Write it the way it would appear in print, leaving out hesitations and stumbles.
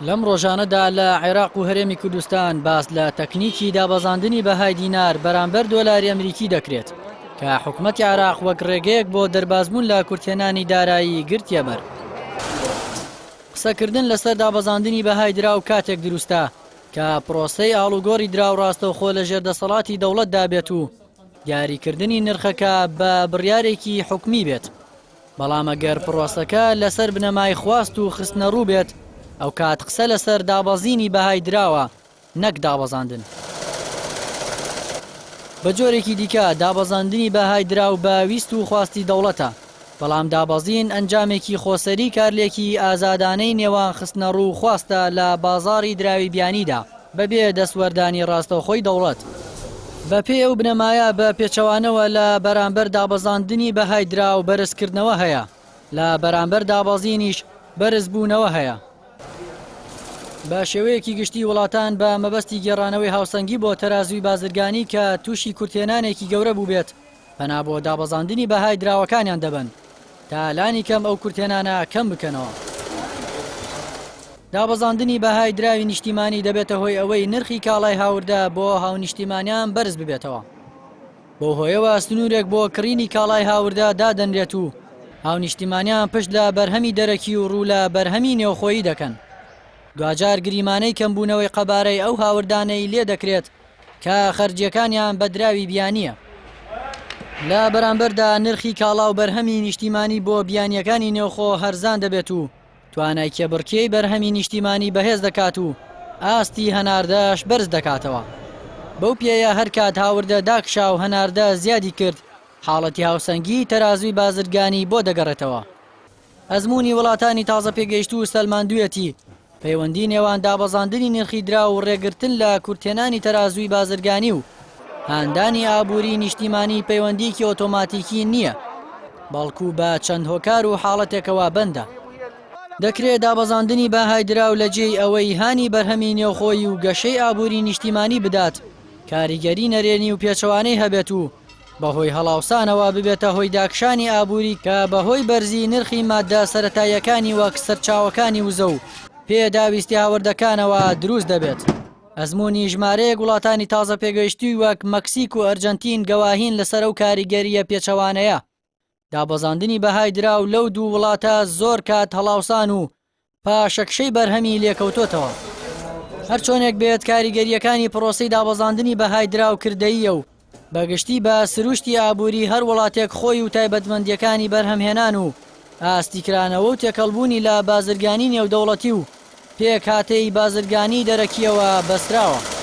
لەم ڕۆژانەدا لە عێراق و هەرێمی کوردستان باس لە تەکنیکی دابەزاندنی بەهای دینار بەرامبەر دۆلاری ئەمریکی دەکرێت کە حکوومەتی عێراق وەک ڕێگەیەک بۆ دەربازبوون لە کورتێنانی دارایی گرتیە بەر. قسەکردن لەسەر دابەزاندنی بەهای دراو کاتێک دروستە کە پرۆسەی ئاڵوگۆڕی دراو ڕاستەوخۆ لە ژێردەسەڵاتی دەوڵەتدا بێت و دیاریکردنی نرخەکە بە بڕیارێکی حکومی بێت. بەڵام ئەگەر پرۆسەکە لەسەر بنەمای خواست و خستنە ڕوو بێت ئەو کات قسە لەسەر دابەزینی بەهای دراوە نەک دابەزاندن. بە جۆرێکی دیکە دابەزاندنی بەهای دراو بە ویست و خواستی دەوڵەتە، بەڵام دابەزین ئەنجامێکی خۆسەری کارلێکی ئازادانەی نێوان خستنە ڕوو خواستە لە بازاڕی دراوی بیانیدا بەبێ دەسوەردانی ڕاستەوخۆی دەوڵەت. بە پێ ئەو بنەمایە بە پێچەوانەوە لە بەرامبەر دابەزاندنی بەهای دراو بەرزکردنەوە هەیە، لە بەرامبەر دابەزینیش بەرزبوونەوە هەیە. بە شێوەیەکی گشتی وڵاتان بە مەبەستی گێڕانەوەی هاوسەنگی بۆ تەرازوی بازرگانی کە تووشی کورتێنانێکی گەورە بوو بێت پەنا بۆ دابەزاندنی بەهای دراوەکانیان دەبن تا لانی کەم ئەو کورتێنانە کەم بکەنەوە. دابەزاندنی بەهای دراوی نیشتیمانی دەبێتە هۆی ئەوەی نرخی کاڵای هاوردە بۆ هاونیشتیمانیان بەرز ببێتەوە. بۆ هۆیەوە سنوورێک بۆ کڕینی کاڵای هاوردە دادەنرێت و هاونیشتیمانیان پشت لە بەرهەمی دەرەکی و ڕوو لە بەرهەمی نێوخۆیی دەکەن. دوجار گریمانەی کەمبوونەوەی قەبارەی ئەو هاوردانەی لێ دەکرێت کە خەرجیەکانیان بە دراوی بیانیە. لە بەرامبەردا نرخی کاڵا و بەرهەمی نیشتیمانی بۆ بیانیەکانی نێوخۆ هەرزان دەبێت و توانای کێبڕکێی بەرهەمی نیشتیمانی بەهێز دەکات و ئاستی هەناردەش بەرز دەکاتەوە. بەو پێیە هەر کات هاوردە داکشا و هەناردە زیادی کرد حاڵەتی هاوسەنگی تەرازوی بازرگانی بۆ دەگەڕێتەوە. ئەزمموی وڵاتانی تازە پێگەیشت و سەلماندوویەتی پەیوەندی نێوان دابەزاندنی نرخی درا و ڕێگرتن لە کورتێنانی تەرازوی بازرگانی و هاندانی ئابووری نیشتیمانی پەیوەندیکی ئۆتۆماتیکی نییە، بەڵکو بە چەند هۆکار و حاڵەتێکەوە بەندە. دەکرێت دابەزاندنی بەهای دراو لە جێی ئەوەی هانی بەرهەمی نێوخۆی و گەشەی ئابووری نیشتیمانی بدات کاریگەری نەرێنی و پێچەوانەی هەبێت و بەهۆی هەڵاوسانەوە ببێتە هۆی داکشانی ئابووری کە بەهۆی بەرزی نرخی مادە سەرەتاییەکانی وەک سەرچاوەکانی وزە و پێداویستی هاوردەکانەوە دروست دەبێت. ئەزمموی ژمارەیەک وڵاتانی تازە پێگەیشتی وەک مەکسیک و ئەرجەنتین گەواهین لەسەر ئەو کاریگەریە پێچەوانەیە. دابەزاندنی بەهای دراو لەو دوو وڵاتە زۆر کات هەڵاوسان و پاشەکشەی بەرهەمی لێکەوتۆتەوە. هەرچۆنێک بێت کاریگەریەکانی پرۆسەی دابەزاندنی بەهای دراو کردەیە و بەگشتی بە سروشتی ئابووری هەر وڵاتێک خۆی و تایبەتمەندیەکانی بەرهەمهێنان و ئاستیکرانەوە و تێکەڵبوونی لە بازرگانی نێودەوڵەتی و پێک هاتەی بازرگانی دەرەکیەوە بەستراوە.